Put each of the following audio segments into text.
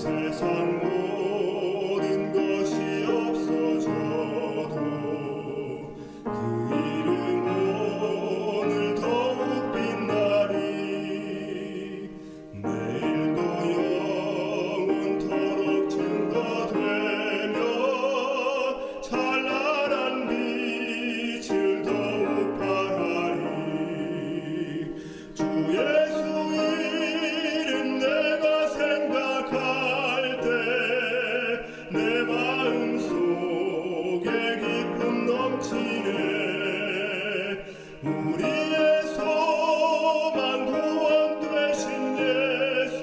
세상 모든 것이 없어져도 그 이름 오늘 더욱 빛나리. 내일도 영원토록 증거되며 찬란한 빛을 더욱 발하리. 주 예수 이름 내가 생각할 때 내 마음속에 기쁨 넘치네. 우리의 소망 구원 되신 예수,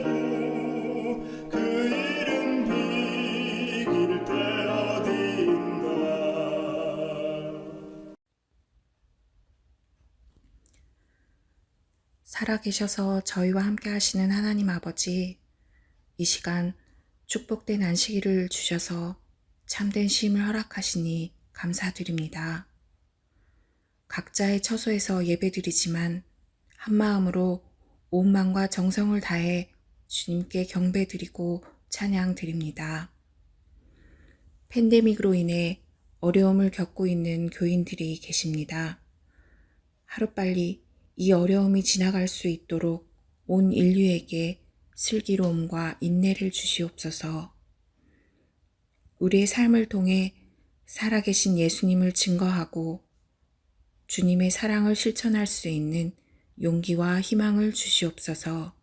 그 이름 비길 때 어디 있나. 살아계셔서 저희와 함께 하시는 하나님 아버지, 이 시간 축복된 안식일을 주셔서 참된 쉼을 허락하시니 감사드립니다. 각자의 처소에서 예배드리지만 한마음으로 온 마음과 정성을 다해 주님께 경배드리고 찬양드립니다. 팬데믹으로 인해 어려움을 겪고 있는 교인들이 계십니다. 하루빨리 이 어려움이 지나갈 수 있도록 온 인류에게 슬기로움과 인내를 주시옵소서. 우리의 삶을 통해 살아계신 예수님을 증거하고 주님의 사랑을 실천할 수 있는 용기와 희망을 주시옵소서.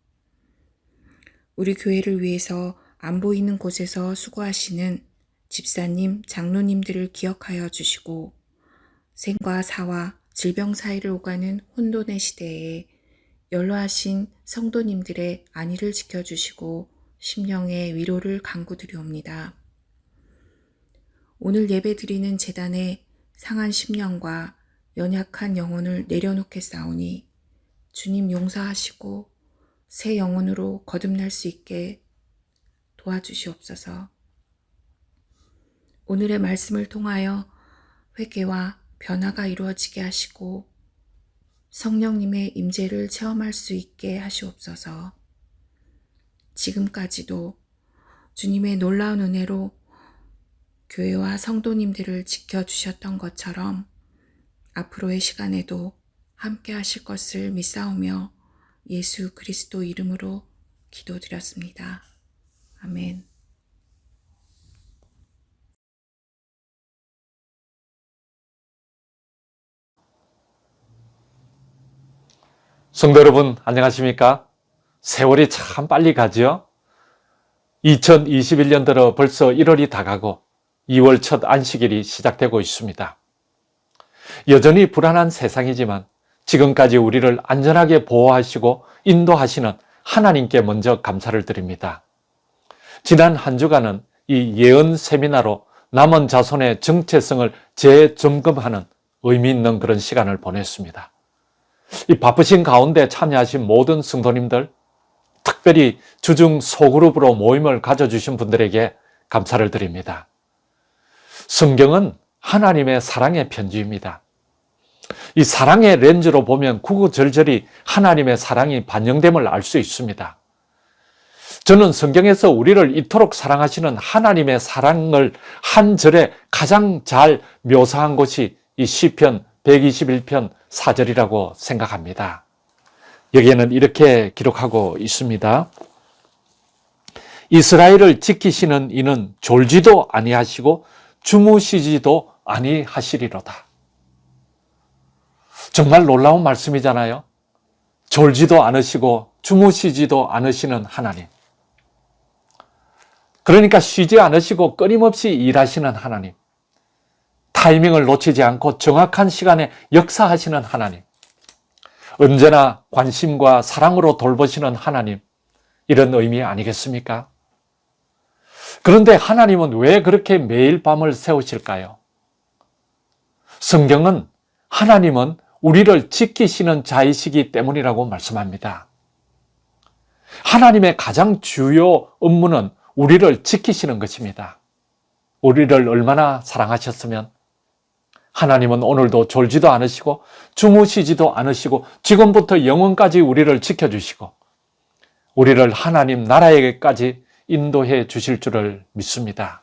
우리 교회를 위해서 안 보이는 곳에서 수고하시는 집사님, 장로님들을 기억하여 주시고 생과 사와 질병 사이를 오가는 혼돈의 시대에 연로하신 성도님들의 안위를 지켜주시고 심령의 위로를 간구드리옵니다. 오늘 예배드리는 제단에 상한 심령과 연약한 영혼을 내려놓겠사오니 주님 용서하시고 새 영혼으로 거듭날 수 있게 도와주시옵소서. 오늘의 말씀을 통하여 회개와 변화가 이루어지게 하시고 성령님의 임재를 체험할 수 있게 하시옵소서. 지금까지도 주님의 놀라운 은혜로 교회와 성도님들을 지켜주셨던 것처럼 앞으로의 시간에도 함께 하실 것을 믿사오며 예수 그리스도 이름으로 기도드렸습니다. 아멘. 성도 여러분, 안녕하십니까? 세월이 참 빨리 가죠? 2021년 들어 벌써 1월이 다 가고 2월 첫 안식일이 시작되고 있습니다. 여전히 불안한 세상이지만 지금까지 우리를 안전하게 보호하시고 인도하시는 하나님께 먼저 감사를 드립니다. 지난 한 주간은 이 예언 세미나로 남은 자손의 정체성을 재점검하는 의미 있는 그런 시간을 보냈습니다. 이 바쁘신 가운데 참여하신 모든 성도님들, 특별히 주중 소그룹으로 모임을 가져주신 분들에게 감사를 드립니다. 성경은 하나님의 사랑의 편지입니다. 이 사랑의 렌즈로 보면 구구절절히 하나님의 사랑이 반영됨을 알 수 있습니다. 저는 성경에서 우리를 이토록 사랑하시는 하나님의 사랑을 한 절에 가장 잘 묘사한 곳이 이 시편 121편 4절이라고 생각합니다. 여기에는 이렇게 기록하고 있습니다. 이스라엘을 지키시는 이는 졸지도 아니하시고 주무시지도 아니하시리로다. 정말 놀라운 말씀이잖아요. 졸지도 않으시고 주무시지도 않으시는 하나님. 그러니까 쉬지 않으시고 끊임없이 일하시는 하나님. 타이밍을 놓치지 않고 정확한 시간에 역사하시는 하나님. 언제나 관심과 사랑으로 돌보시는 하나님. 이런 의미 아니겠습니까? 그런데 하나님은 왜 그렇게 매일 밤을 세우실까요? 성경은 하나님은 우리를 지키시는 자이시기 때문이라고 말씀합니다. 하나님의 가장 주요 업무는 우리를 지키시는 것입니다. 우리를 얼마나 사랑하셨으면 하나님은 오늘도 졸지도 않으시고 주무시지도 않으시고 지금부터 영원까지 우리를 지켜주시고 우리를 하나님 나라에게까지 인도해 주실 줄을 믿습니다.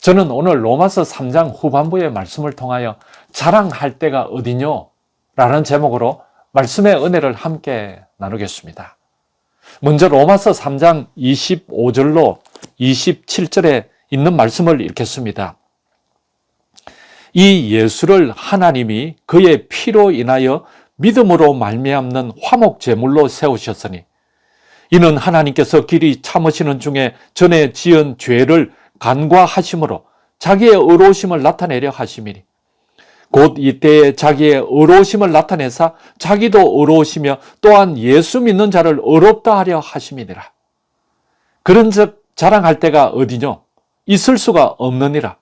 저는 오늘 로마서 3장 후반부의 말씀을 통하여 자랑할 때가 어디뇨? 라는 제목으로 말씀의 은혜를 함께 나누겠습니다. 먼저 로마서 3장 25절로 27절에 있는 말씀을 읽겠습니다. 이 예수를 하나님이 그의 피로 인하여 믿음으로 말미암는 화목제물로 세우셨으니 이는 하나님께서 길이 참으시는 중에 전에 지은 죄를 간과하심으로 자기의 의로우심을 나타내려 하심이니 곧 이때에 자기의 의로우심을 나타내사 자기도 의로우시며 또한 예수 믿는 자를 의롭다 하려 하심이니라. 그런즉 자랑할 때가 어디뇨? 있을 수가 없느니라.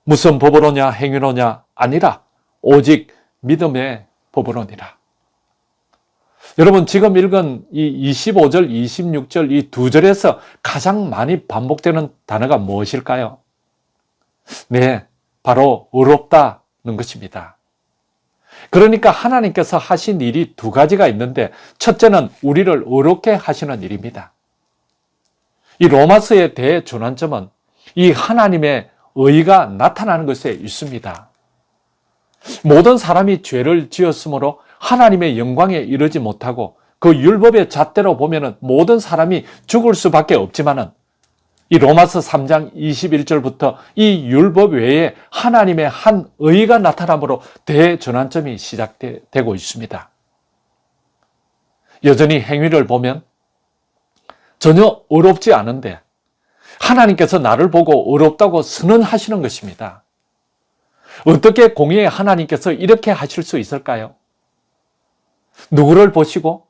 무슨 법으로냐 행위로냐 아니라 오직 믿음의 법으로니라. 여러분 지금 읽은 이 25절, 26절 이 두 절에서 가장 많이 반복되는 단어가 무엇일까요? 네, 바로 의롭다는 것입니다. 그러니까 하나님께서 하신 일이 두 가지가 있는데 첫째는 우리를 의롭게 하시는 일입니다. 이 로마서의 대전환점은 이 하나님의 의가 나타나는 것에 있습니다. 모든 사람이 죄를 지었으므로 하나님의 영광에 이르지 못하고 그 율법의 잣대로 보면은 모든 사람이 죽을 수밖에 없지만은 이 로마서 3장 21절부터 이 율법 외에 하나님의 한 의가 나타남으로 대전환점이 시작되고 있습니다. 여전히 행위를 보면 전혀 의롭지 않은데 하나님께서 나를 보고 의롭다고 선언하시는 것입니다. 어떻게 공의의 하나님께서 이렇게 하실 수 있을까요? 누구를 보시고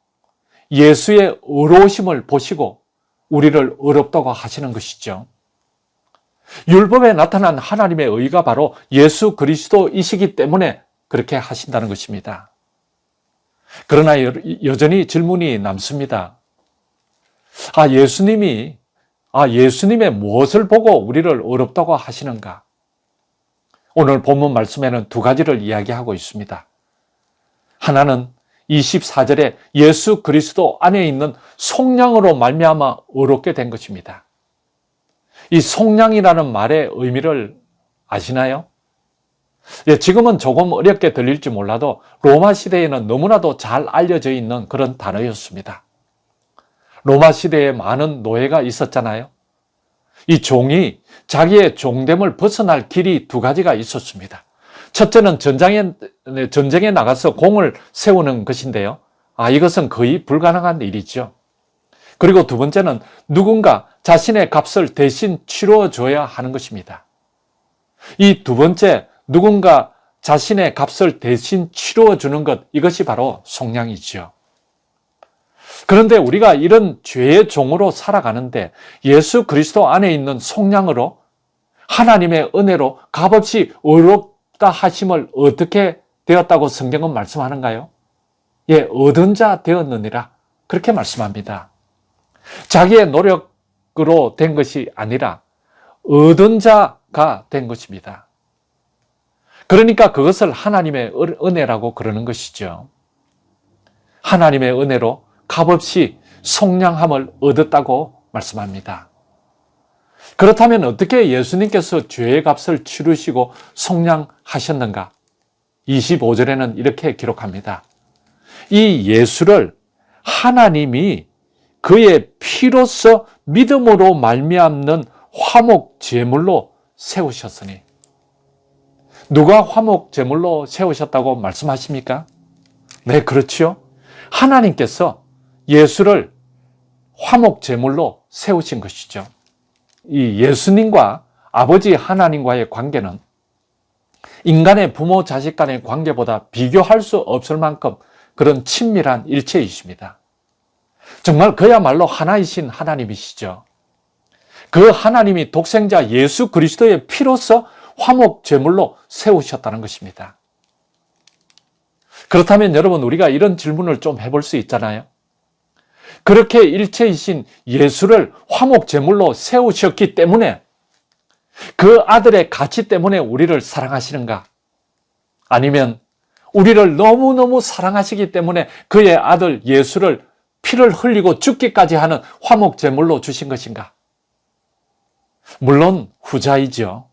예수의 의로우심을 보시고 우리를 의롭다고 하시는 것이죠. 율법에 나타난 하나님의 의가 바로 예수 그리스도이시기 때문에 그렇게 하신다는 것입니다. 그러나 여전히 질문이 남습니다. 예수님의 무엇을 보고 우리를 의롭다고 하시는가? 오늘 본문 말씀에는 두 가지를 이야기하고 있습니다. 하나는 24절에 예수 그리스도 안에 있는 속량으로 말미암아 의롭게 된 것입니다. 이 속량이라는 말의 의미를 아시나요? 지금은 조금 어렵게 들릴지 몰라도 로마 시대에는 너무나도 잘 알려져 있는 그런 단어였습니다. 로마 시대에 많은 노예가 있었잖아요. 이 종이 자기의 종됨을 벗어날 길이 두 가지가 있었습니다. 첫째는 전쟁에 나가서 공을 세우는 것인데요. 이것은 거의 불가능한 일이죠. 그리고 두 번째는 누군가 자신의 값을 대신 치러줘야 하는 것입니다. 이 두 번째, 누군가 자신의 값을 대신 치러주는 것, 이것이 바로 속량이지요. 그런데 우리가 이런 죄의 종으로 살아가는데 예수 그리스도 안에 있는 속량으로 하나님의 은혜로 값없이 의롭다 하심을 어떻게 되었다고 성경은 말씀하는가요? 얻은 자 되었느니라 그렇게 말씀합니다. 자기의 노력으로 된 것이 아니라 얻은 자가 된 것입니다. 그러니까 그것을 하나님의 은혜라고 그러는 것이죠. 하나님의 은혜로 값없이 속량함을 얻었다고 말씀합니다. 그렇다면 어떻게 예수님께서 죄의 값을 치르시고 속량하셨는가? 25절에는 이렇게 기록합니다. 이 예수를 하나님이 그의 피로써 믿음으로 말미암는 화목 제물로 세우셨으니. 누가 화목 제물로 세우셨다고 말씀하십니까? 네, 그렇지요. 하나님께서 예수를 화목 제물로 세우신 것이죠. 이 예수님과 아버지 하나님과의 관계는 인간의 부모 자식 간의 관계보다 비교할 수 없을 만큼 그런 친밀한 일체이십니다. 정말 그야말로 하나이신 하나님이시죠. 그 하나님이 독생자 예수 그리스도의 피로서 화목 제물로 세우셨다는 것입니다. 그렇다면 여러분, 우리가 이런 질문을 좀 해볼 수 있잖아요. 그렇게 일체이신 예수를 화목 제물로 세우셨기 때문에 그 아들의 가치 때문에 우리를 사랑하시는가? 아니면 우리를 너무너무 사랑하시기 때문에 그의 아들 예수를 피를 흘리고 죽기까지 하는 화목 제물로 주신 것인가? 물론 후자이죠.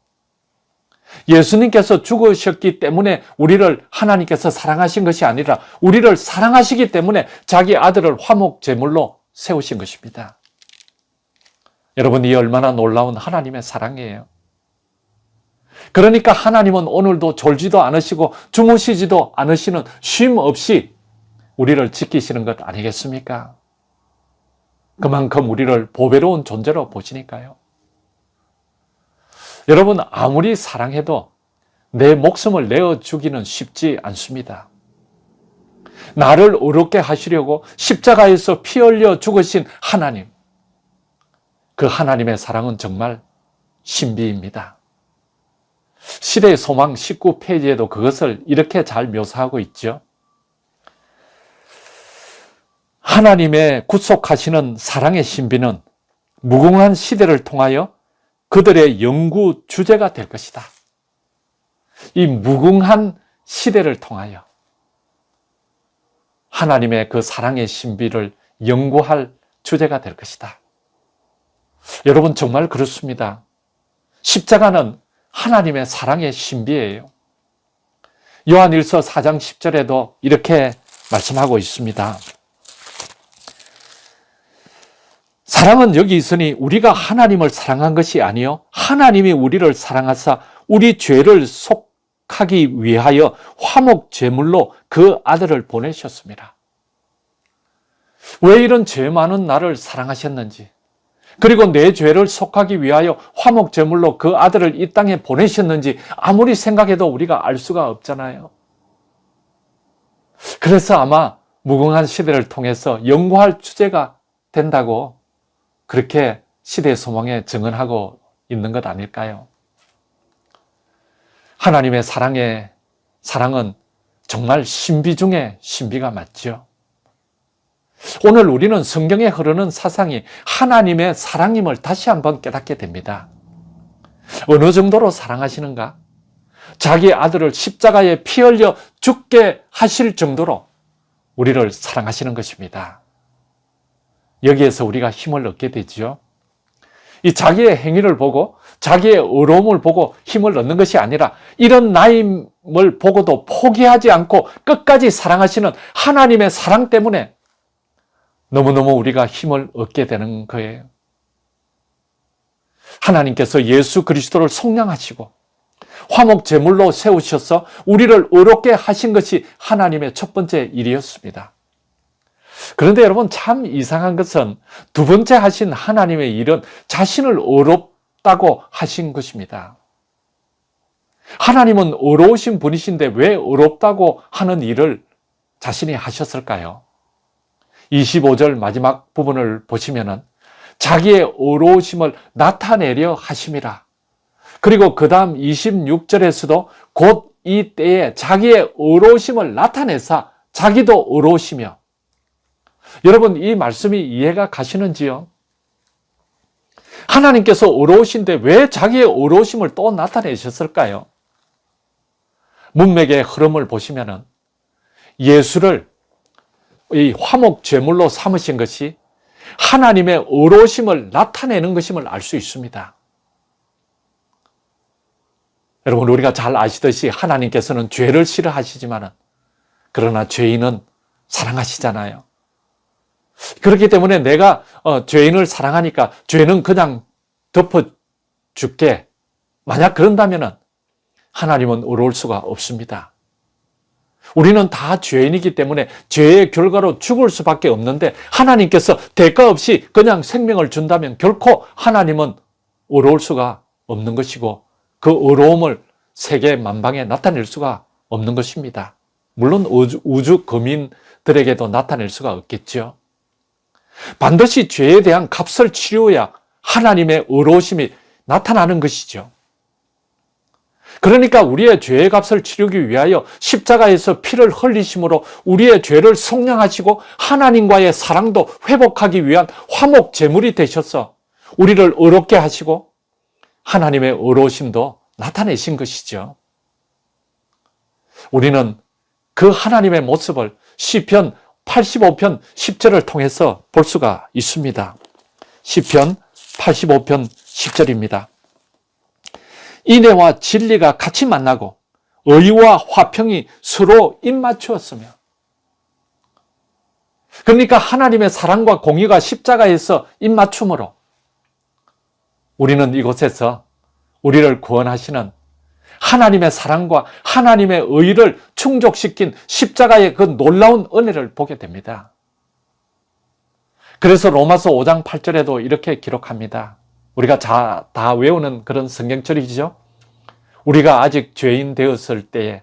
예수님께서 죽으셨기 때문에 우리를 하나님께서 사랑하신 것이 아니라 우리를 사랑하시기 때문에 자기 아들을 화목 제물로 세우신 것입니다. 여러분, 이 얼마나 놀라운 하나님의 사랑이에요. 그러니까 하나님은 오늘도 졸지도 않으시고 주무시지도 않으시는 쉼 없이 우리를 지키시는 것 아니겠습니까? 그만큼 우리를 보배로운 존재로 보시니까요. 여러분, 아무리 사랑해도 내 목숨을 내어주기는 쉽지 않습니다. 나를 의롭게 하시려고 십자가에서 피 흘려 죽으신 하나님, 그 하나님의 사랑은 정말 신비입니다. 시대의 소망 19페이지에도 그것을 이렇게 잘 묘사하고 있죠. 하나님의 구속하시는 사랑의 신비는 무궁한 시대를 통하여 그들의 연구 주제가 될 것이다. 이 무궁한 시대를 통하여 하나님의 그 사랑의 신비를 연구할 주제가 될 것이다. 여러분, 정말 그렇습니다. 십자가는 하나님의 사랑의 신비예요. 요한일서 4장 10절에도 이렇게 말씀하고 있습니다. 사랑은 여기 있으니 우리가 하나님을 사랑한 것이 아니요 하나님이 우리를 사랑하사 우리 죄를 속하기 위하여 화목 제물로 그 아들을 보내셨습니다. 왜 이런 죄 많은 나를 사랑하셨는지, 그리고 내 죄를 속하기 위하여 화목 제물로 그 아들을 이 땅에 보내셨는지 아무리 생각해도 우리가 알 수가 없잖아요. 그래서 아마 무궁한 시대를 통해서 연구할 주제가 된다고 그렇게 시대의 소망에 증언하고 있는 것 아닐까요? 하나님의 사랑은 정말 신비 중에 신비가 맞죠. 오늘 우리는 성경에 흐르는 사상이 하나님의 사랑임을 다시 한번 깨닫게 됩니다. 어느 정도로 사랑하시는가? 자기 아들을 십자가에 피 흘려 죽게 하실 정도로 우리를 사랑하시는 것입니다. 여기에서 우리가 힘을 얻게 되죠. 이 자기의 행위를 보고 자기의 의로움을 보고 힘을 얻는 것이 아니라 이런 나임을 보고도 포기하지 않고 끝까지 사랑하시는 하나님의 사랑 때문에 너무너무 우리가 힘을 얻게 되는 거예요. 하나님께서 예수 그리스도를 속량하시고 화목 제물로 세우셔서 우리를 의롭게 하신 것이 하나님의 첫 번째 일이었습니다. 그런데 여러분, 참 이상한 것은 두 번째 하신 하나님의 일은 자신을 의롭다고 하신 것입니다. 하나님은 의로우신 분이신데 왜 의롭다고 하는 일을 자신이 하셨을까요? 25절 마지막 부분을 보시면은 자기의 의로우심을 나타내려 하심이라. 그리고 그 다음 26절에서도 곧 이 때에 자기의 의로우심을 나타내사 자기도 의로우시며. 여러분, 이 말씀이 이해가 가시는지요? 하나님께서 의로우신데 왜 자기의 의로우심을 또 나타내셨을까요? 문맥의 흐름을 보시면은 예수를 이 화목 제물로 삼으신 것이 하나님의 의로우심을 나타내는 것임을 알 수 있습니다. 여러분, 우리가 잘 아시듯이 하나님께서는 죄를 싫어하시지만 그러나 죄인은 사랑하시잖아요. 그렇기 때문에 내가 죄인을 사랑하니까 죄는 그냥 덮어줄게. 만약 그런다면 하나님은 의로울 수가 없습니다. 우리는 다 죄인이기 때문에 죄의 결과로 죽을 수밖에 없는데 하나님께서 대가 없이 그냥 생명을 준다면 결코 하나님은 의로울 수가 없는 것이고 그 의로움을 세계 만방에 나타낼 수가 없는 것입니다. 물론 우주 거민들에게도 나타낼 수가 없겠죠. 반드시 죄에 대한 값을 치루어야 하나님의 의로우심이 나타나는 것이죠. 그러니까 우리의 죄의 값을 치르기 위하여 십자가에서 피를 흘리심으로 우리의 죄를 속량하시고 하나님과의 사랑도 회복하기 위한 화목 제물이 되셔서 우리를 의롭게 하시고 하나님의 의로우심도 나타내신 것이죠. 우리는 그 하나님의 모습을 시편 85편 10절을 통해서 볼 수가 있습니다. 시편 85편 10절입니다. 인애와 진리가 같이 만나고 의와 화평이 서로 입맞추었으며. 그러니까 하나님의 사랑과 공의가 십자가에서 입맞춤으로 우리는 이곳에서 우리를 구원하시는 하나님의 사랑과 하나님의 의를 충족시킨 십자가의 그 놀라운 은혜를 보게 됩니다. 그래서 로마서 5장 8절에도 이렇게 기록합니다. 우리가 다 외우는 그런 성경절이죠. 우리가 아직 죄인 되었을 때에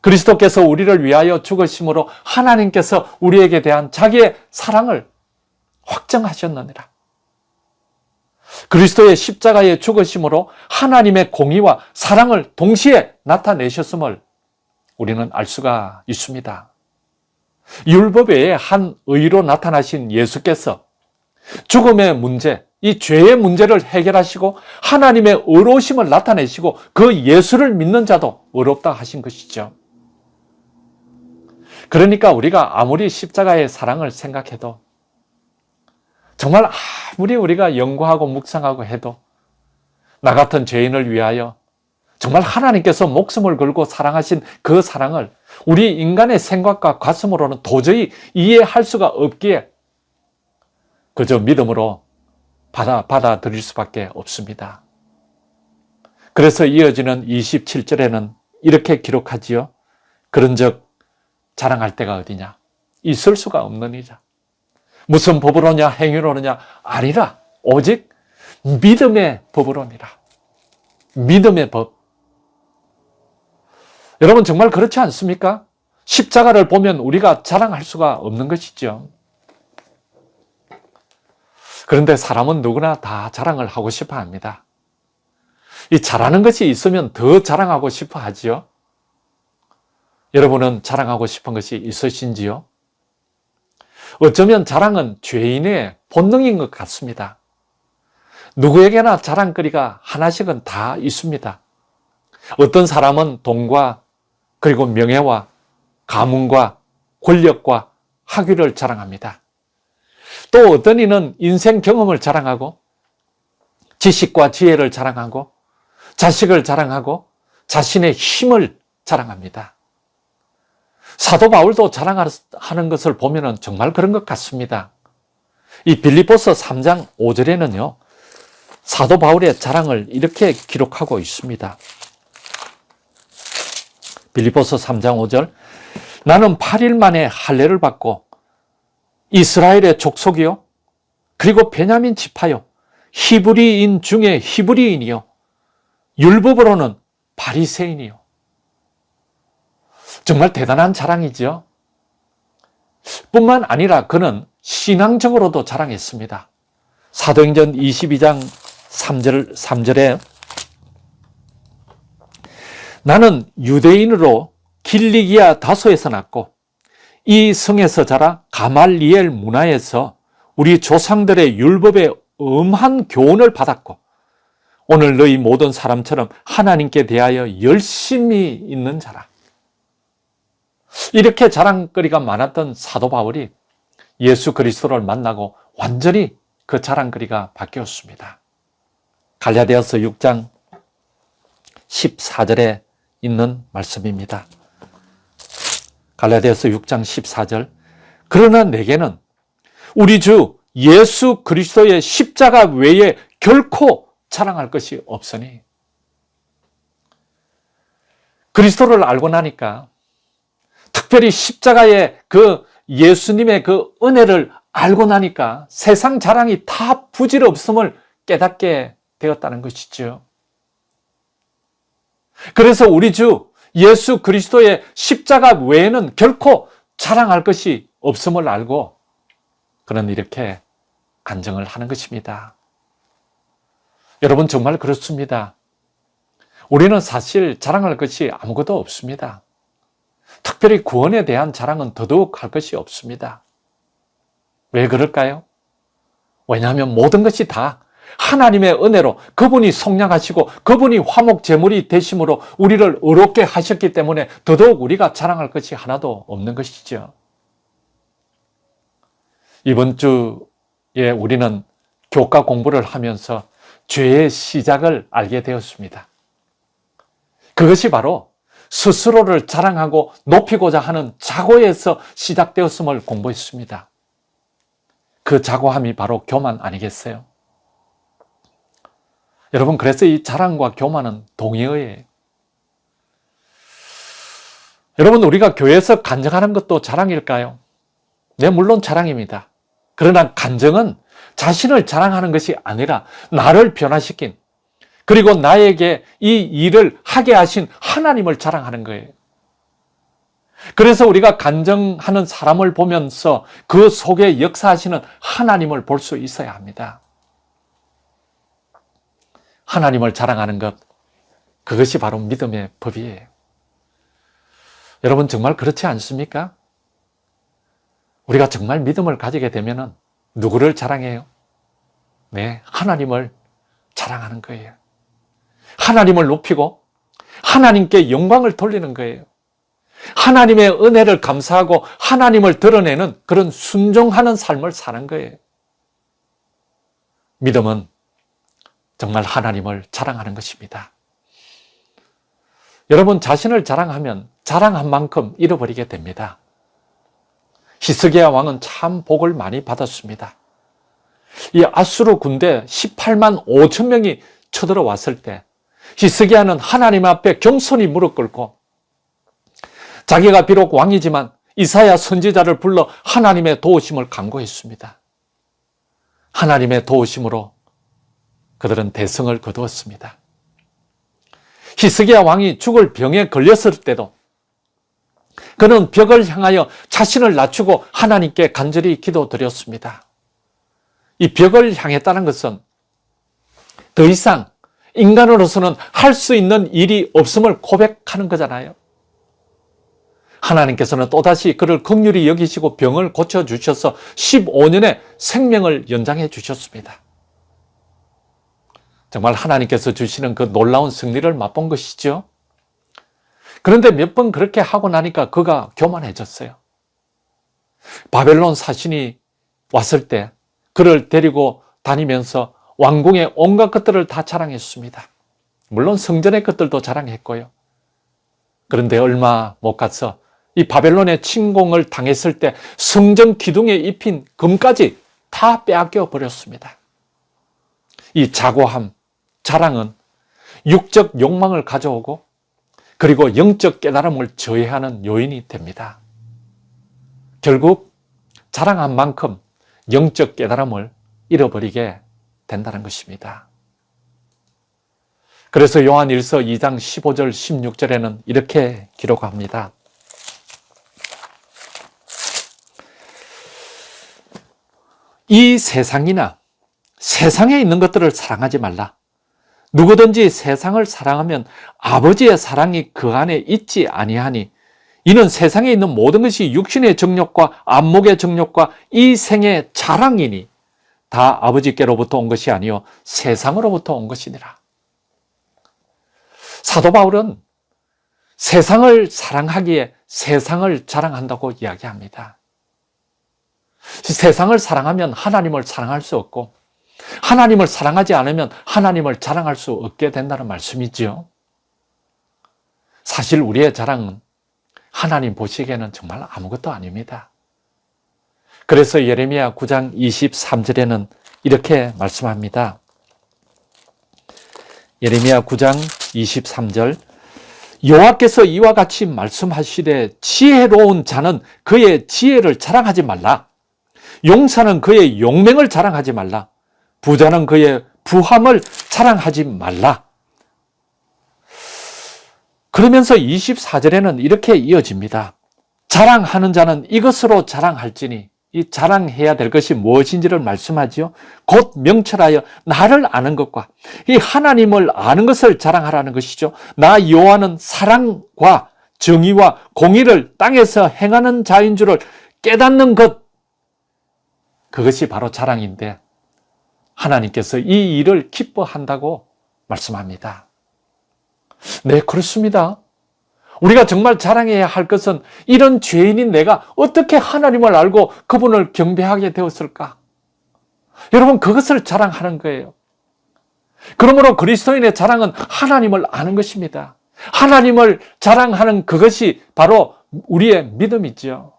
그리스도께서 우리를 위하여 죽으심으로 하나님께서 우리에게 대한 자기의 사랑을 확정하셨느니라. 그리스도의 십자가의 죽으심으로 하나님의 공의와 사랑을 동시에 나타내셨음을 우리는 알 수가 있습니다. 율법 외에 한 의로 나타나신 예수께서 죽음의 문제, 이 죄의 문제를 해결하시고 하나님의 의로우심을 나타내시고 그 예수를 믿는 자도 의롭다 하신 것이죠. 그러니까 우리가 아무리 십자가의 사랑을 생각해도 정말 아무리 우리가 연구하고 묵상하고 해도 나 같은 죄인을 위하여 정말 하나님께서 목숨을 걸고 사랑하신 그 사랑을 우리 인간의 생각과 가슴으로는 도저히 이해할 수가 없기에 그저 믿음으로 받아들일 수밖에 없습니다. 그래서 이어지는 27절에는 이렇게 기록하지요. 그런즉 자랑할 데가 어디냐? 있을 수가 없느니라. 무슨 법으로냐 행위로느냐? 아니라 오직 믿음의 법으로니라. 믿음의 법. 여러분 정말 그렇지 않습니까? 십자가를 보면 우리가 자랑할 수가 없는 것이죠. 그런데 사람은 누구나 다 자랑을 하고 싶어 합니다. 이 잘하는 것이 있으면 더 자랑하고 싶어 하지요. 여러분은 자랑하고 싶은 것이 있으신지요? 어쩌면 자랑은 죄인의 본능인 것 같습니다. 누구에게나 자랑거리가 하나씩은 다 있습니다. 어떤 사람은 돈과 그리고 명예와 가문과 권력과 학위를 자랑합니다. 또 어떤 이는 인생 경험을 자랑하고 지식과 지혜를 자랑하고 자식을 자랑하고 자신의 힘을 자랑합니다. 사도 바울도 자랑하는 것을 보면 정말 그런 것 같습니다. 이 빌립보서 3장 5절에는요. 사도 바울의 자랑을 이렇게 기록하고 있습니다. 빌립보서 3장 5절 나는 8일 만에 할례를 받고 이스라엘의 족속이요 그리고 베냐민 지파요 히브리인 중에 히브리인이요 율법으로는 바리새인이요. 정말 대단한 자랑이죠. 뿐만 아니라 그는 신앙적으로도 자랑했습니다. 사도행전 22장 3절에 나는 유대인으로 길리기아 다소에서 났고 이 성에서 자라 가말리엘 문화에서 우리 조상들의 율법의 엄한 교훈을 받았고 오늘 너희 모든 사람처럼 하나님께 대하여 열심히 있는 자라. 이렇게 자랑거리가 많았던 사도 바울이 예수 그리스도를 만나고 완전히 그 자랑거리가 바뀌었습니다. 갈라디아서 6장 14절에 있는 말씀입니다. 갈라디아서 6장 14절 그러나 내게는 우리 주 예수 그리스도의 십자가 외에 결코 자랑할 것이 없으니 그리스도를 알고 나니까 특별히 십자가의 그 예수님의 그 은혜를 알고 나니까 세상 자랑이 다 부질없음을 깨닫게 되었다는 것이죠. 그래서 우리 주 예수 그리스도의 십자가 외에는 결코 자랑할 것이 없음을 알고 그는 이렇게 간증을 하는 것입니다. 여러분 정말 그렇습니다. 우리는 사실 자랑할 것이 아무것도 없습니다. 특별히 구원에 대한 자랑은 더더욱 할 것이 없습니다. 왜 그럴까요? 왜냐하면 모든 것이 다 하나님의 은혜로 그분이 속량하시고 그분이 화목 제물이 되심으로 우리를 의롭게 하셨기 때문에 더더욱 우리가 자랑할 것이 하나도 없는 것이죠. 이번 주에 우리는 교과 공부를 하면서 죄의 시작을 알게 되었습니다. 그것이 바로 스스로를 자랑하고 높이고자 하는 자고에서 시작되었음을 공부했습니다. 그 자고함이 바로 교만 아니겠어요? 여러분, 그래서 이 자랑과 교만은 동의어예요. 여러분, 우리가 교회에서 간증하는 것도 자랑일까요? 네, 물론 자랑입니다. 그러나 간증은 자신을 자랑하는 것이 아니라 나를 변화시킨, 그리고 나에게 이 일을 하게 하신 하나님을 자랑하는 거예요. 그래서 우리가 간증하는 사람을 보면서 그 속에 역사하시는 하나님을 볼 수 있어야 합니다. 하나님을 자랑하는 것, 그것이 바로 믿음의 법이에요. 여러분, 정말 그렇지 않습니까? 우리가 정말 믿음을 가지게 되면 누구를 자랑해요? 네, 하나님을 자랑하는 거예요. 하나님을 높이고 하나님께 영광을 돌리는 거예요. 하나님의 은혜를 감사하고 하나님을 드러내는 그런 순종하는 삶을 사는 거예요. 믿음은 정말 하나님을 자랑하는 것입니다. 여러분, 자신을 자랑하면 자랑한 만큼 잃어버리게 됩니다. 히스기야 왕은 참 복을 많이 받았습니다. 이 아수르 군대 18만 5천 명이 쳐들어왔을 때 히스기야는 하나님 앞에 겸손히 무릎 꿇고 자기가 비록 왕이지만 이사야 선지자를 불러 하나님의 도우심을 간구했습니다. 하나님의 도우심으로 그들은 대성을 거두었습니다. 히스기야 왕이 죽을 병에 걸렸을 때도 그는 벽을 향하여 자신을 낮추고 하나님께 간절히 기도드렸습니다. 이 벽을 향했다는 것은 더 이상 인간으로서는 할 수 있는 일이 없음을 고백하는 거잖아요. 하나님께서는 또다시 그를 긍휼히 여기시고 병을 고쳐주셔서 15년의 생명을 연장해 주셨습니다. 정말 하나님께서 주시는 그 놀라운 승리를 맛본 것이죠. 그런데 몇 번 그렇게 하고 나니까 그가 교만해졌어요. 바벨론 사신이 왔을 때 그를 데리고 다니면서 왕궁의 온갖 것들을 다 자랑했습니다. 물론 성전의 것들도 자랑했고요. 그런데 얼마 못 가서 이 바벨론의 침공을 당했을 때 성전 기둥에 입힌 금까지 다 빼앗겨 버렸습니다. 이 자고함, 자랑은 육적 욕망을 가져오고 그리고 영적 깨달음을 저해하는 요인이 됩니다. 결국 자랑한 만큼 영적 깨달음을 잃어버리게 된다는 것입니다. 그래서 요한일서 2장 15절 16절에는 이렇게 기록합니다. 이 세상이나 세상에 있는 것들을 사랑하지 말라. 누구든지 세상을 사랑하면 아버지의 사랑이 그 안에 있지 아니하니 이는 세상에 있는 모든 것이 육신의 정욕과 안목의 정욕과 이 생의 자랑이니 다 아버지께로부터 온 것이 아니요 세상으로부터 온 것이니라. 사도 바울은 세상을 사랑하기에 세상을 자랑한다고 이야기합니다. 세상을 사랑하면 하나님을 사랑할 수 없고 하나님을 사랑하지 않으면 하나님을 자랑할 수 없게 된다는 말씀이지요. 사실 우리의 자랑은 하나님 보시기에는 정말 아무것도 아닙니다. 그래서 예레미야 9장 23절에는 이렇게 말씀합니다. 예레미야 9장 23절 여호와께서 이와 같이 말씀하시되 지혜로운 자는 그의 지혜를 자랑하지 말라. 용사는 그의 용맹을 자랑하지 말라. 부자는 그의 부함을 자랑하지 말라. 그러면서 24절에는 이렇게 이어집니다. 자랑하는 자는 이것으로 자랑할지니 이 자랑해야 될 것이 무엇인지를 말씀하지요. 곧 명철하여 나를 아는 것과 이 하나님을 아는 것을 자랑하라는 것이죠. 나 여호와는 사랑과 정의와 공의를 땅에서 행하는 자인 줄을 깨닫는 것, 그것이 바로 자랑인데 하나님께서 이 일을 기뻐한다고 말씀합니다. 네, 그렇습니다. 우리가 정말 자랑해야 할 것은 이런 죄인인 내가 어떻게 하나님을 알고 그분을 경배하게 되었을까? 여러분, 그것을 자랑하는 거예요. 그러므로 그리스도인의 자랑은 하나님을 아는 것입니다. 하나님을 자랑하는 그것이 바로 우리의 믿음이죠.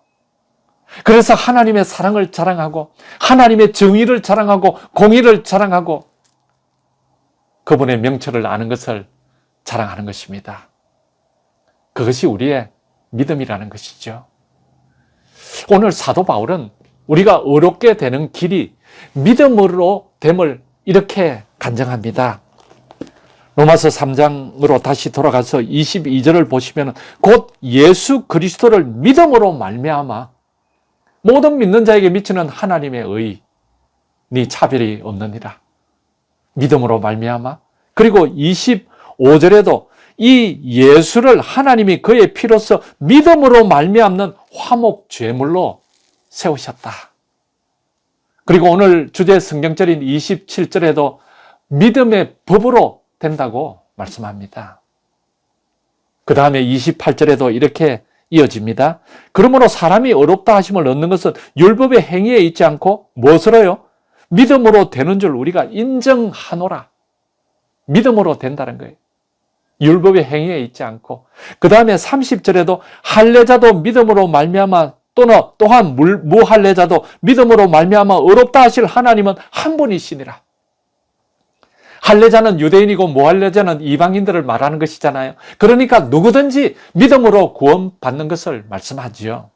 그래서 하나님의 사랑을 자랑하고 하나님의 정의를 자랑하고 공의를 자랑하고 그분의 명철을 아는 것을 자랑하는 것입니다. 그것이 우리의 믿음이라는 것이죠. 오늘 사도 바울은 우리가 의롭게 되는 길이 믿음으로 됨을 이렇게 간증합니다. 로마서 3장으로 다시 돌아가서 22절을 보시면 곧 예수 그리스도를 믿음으로 말미암아 모든 믿는 자에게 미치는 하나님의 의니 차별이 없느니라. 믿음으로 말미암아. 그리고 25절에도 이 예수를 하나님이 그의 피로써 믿음으로 말미암는 화목 제물로 세우셨다. 그리고 오늘 주제 성경절인 27절에도 믿음의 법으로 된다고 말씀합니다. 그 다음에 28절에도 이렇게 이어집니다. 그러므로 사람이 의롭다 하심을 얻는 것은 율법의 행위에 있지 않고 무엇으로요? 믿음으로 되는 줄 우리가 인정하노라. 믿음으로 된다는 거예요. 율법의 행위에 있지 않고. 그 다음에 30절에도 할례자도 믿음으로 말미암아 또한 무할례자도 믿음으로 말미암아 의롭다 하실 하나님은 한 분이시니라. 할례자는 유대인이고 무할례자는 이방인들을 말하는 것이잖아요. 그러니까 누구든지 믿음으로 구원받는 것을 말씀하지요.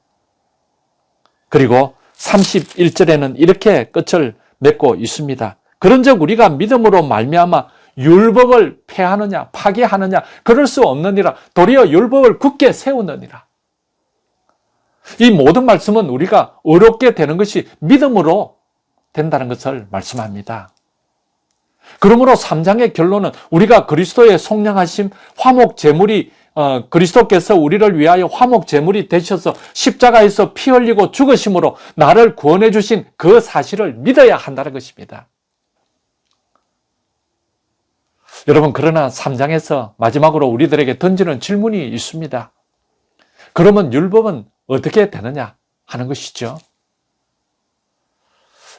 그리고 31절에는 이렇게 끝을 맺고 있습니다. 그런즉 우리가 믿음으로 말미암아 율법을 폐하느냐 파괴하느냐 그럴 수 없느니라. 도리어 율법을 굳게 세우느니라. 이 모든 말씀은 우리가 의롭게 되는 것이 믿음으로 된다는 것을 말씀합니다. 그러므로 3장의 결론은 우리가 그리스도의 속량하심 화목 제물이 그리스도께서 우리를 위하여 화목 제물이 되셔서 십자가에서 피 흘리고 죽으심으로 나를 구원해 주신 그 사실을 믿어야 한다는 것입니다. 여러분, 그러나 3장에서 마지막으로 우리들에게 던지는 질문이 있습니다. 그러면 율법은 어떻게 되느냐 하는 것이죠.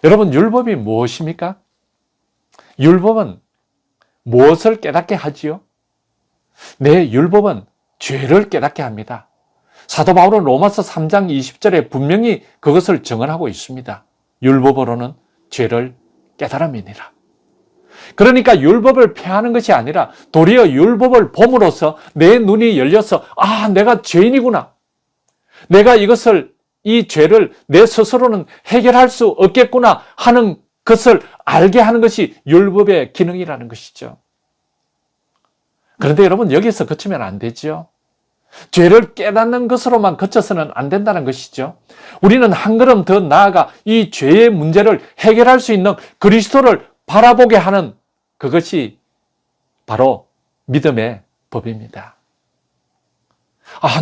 여러분, 율법이 무엇입니까? 율법은 무엇을 깨닫게 하지요? 네, 율법은 죄를 깨닫게 합니다. 사도 바울은 로마서 3장 20절에 분명히 그것을 증언하고 있습니다. 율법으로는 죄를 깨달음이니라. 그러니까 율법을 폐하는 것이 아니라 도리어 율법을 봄으로써 내 눈이 열려서 내가 죄인이구나. 내가 이 죄를 내 스스로는 해결할 수 없겠구나 하는 것을 알게 하는 것이 율법의 기능이라는 것이죠. 그런데 여러분, 여기서 그치면 안 되죠. 죄를 깨닫는 것으로만 그쳐서는 안 된다는 것이죠. 우리는 한 걸음 더 나아가 이 죄의 문제를 해결할 수 있는 그리스도를 바라보게 하는 그것이 바로 믿음의 법입니다.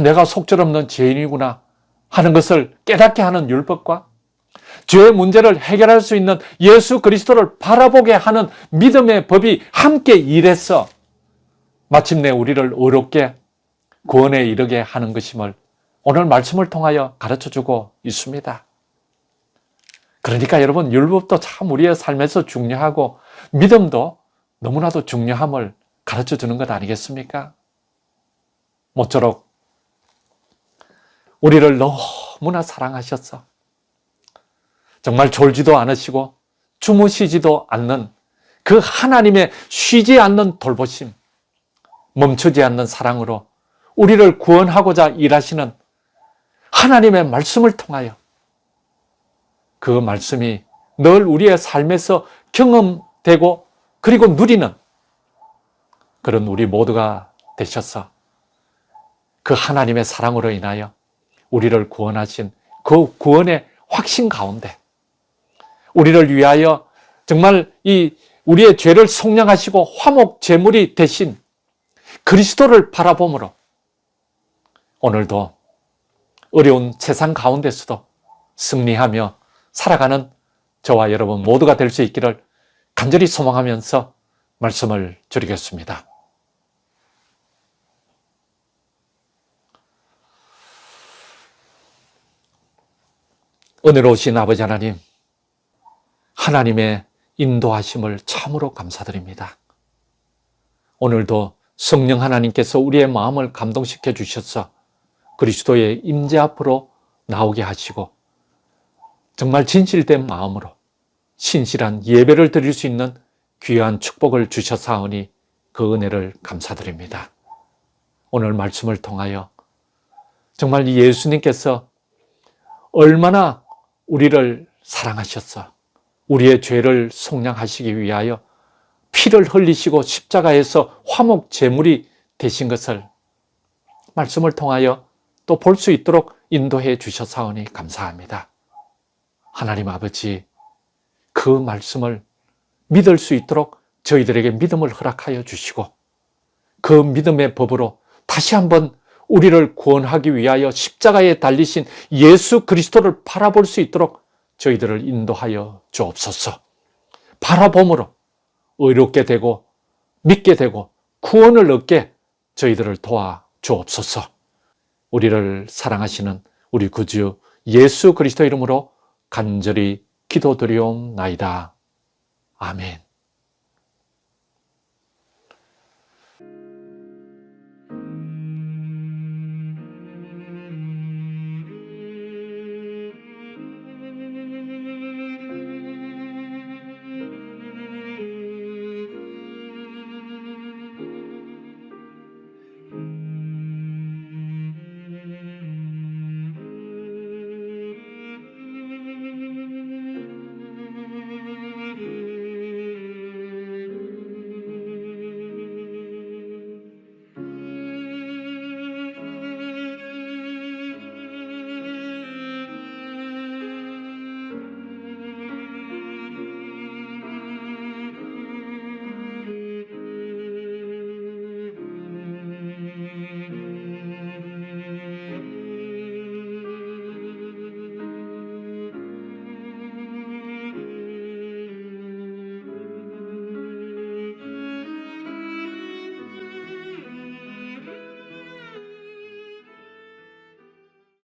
내가 속절없는 죄인이구나 하는 것을 깨닫게 하는 율법과 죄의 문제를 해결할 수 있는 예수 그리스도를 바라보게 하는 믿음의 법이 함께 일해서 마침내 우리를 의롭게 구원에 이르게 하는 것임을 오늘 말씀을 통하여 가르쳐주고 있습니다. 그러니까 여러분, 율법도 참 우리의 삶에서 중요하고 믿음도 너무나도 중요함을 가르쳐주는 것 아니겠습니까? 모쪼록 우리를 너무나 사랑하셔서 정말 졸지도 않으시고 주무시지도 않는 그 하나님의 쉬지 않는 돌보심, 멈추지 않는 사랑으로 우리를 구원하고자 일하시는 하나님의 말씀을 통하여 그 말씀이 늘 우리의 삶에서 경험되고 그리고 누리는 그런 우리 모두가 되셔서 그 하나님의 사랑으로 인하여 우리를 구원하신 그 구원의 확신 가운데 우리를 위하여 정말 우리의 죄를 속량하시고 화목 제물이 되신 그리스도를 바라봄으로 오늘도 어려운 세상 가운데서도 승리하며 살아가는 저와 여러분 모두가 될 수 있기를 간절히 소망하면서 말씀을 드리겠습니다. 은혜로우신 아버지 하나님, 하나님의 인도하심을 참으로 감사드립니다. 오늘도 성령 하나님께서 우리의 마음을 감동시켜 주셔서 그리스도의 임재 앞으로 나오게 하시고 정말 진실된 마음으로 신실한 예배를 드릴 수 있는 귀한 축복을 주셨사오니 그 은혜를 감사드립니다. 오늘 말씀을 통하여 정말 예수님께서 얼마나 우리를 사랑하셔서 우리의 죄를 속량하시기 위하여 피를 흘리시고 십자가에서 화목 제물이 되신 것을 말씀을 통하여 또 볼 수 있도록 인도해 주셔사오니 감사합니다. 하나님 아버지, 그 말씀을 믿을 수 있도록 저희들에게 믿음을 허락하여 주시고 그 믿음의 법으로 다시 한번 우리를 구원하기 위하여 십자가에 달리신 예수 그리스도를 바라볼 수 있도록 저희들을 인도하여 주옵소서. 바라봄으로 의롭게 되고 믿게 되고 구원을 얻게 저희들을 도와 주옵소서. 우리를 사랑하시는 우리 구주 예수 그리스도 이름으로 간절히 기도드리옵나이다. 아멘.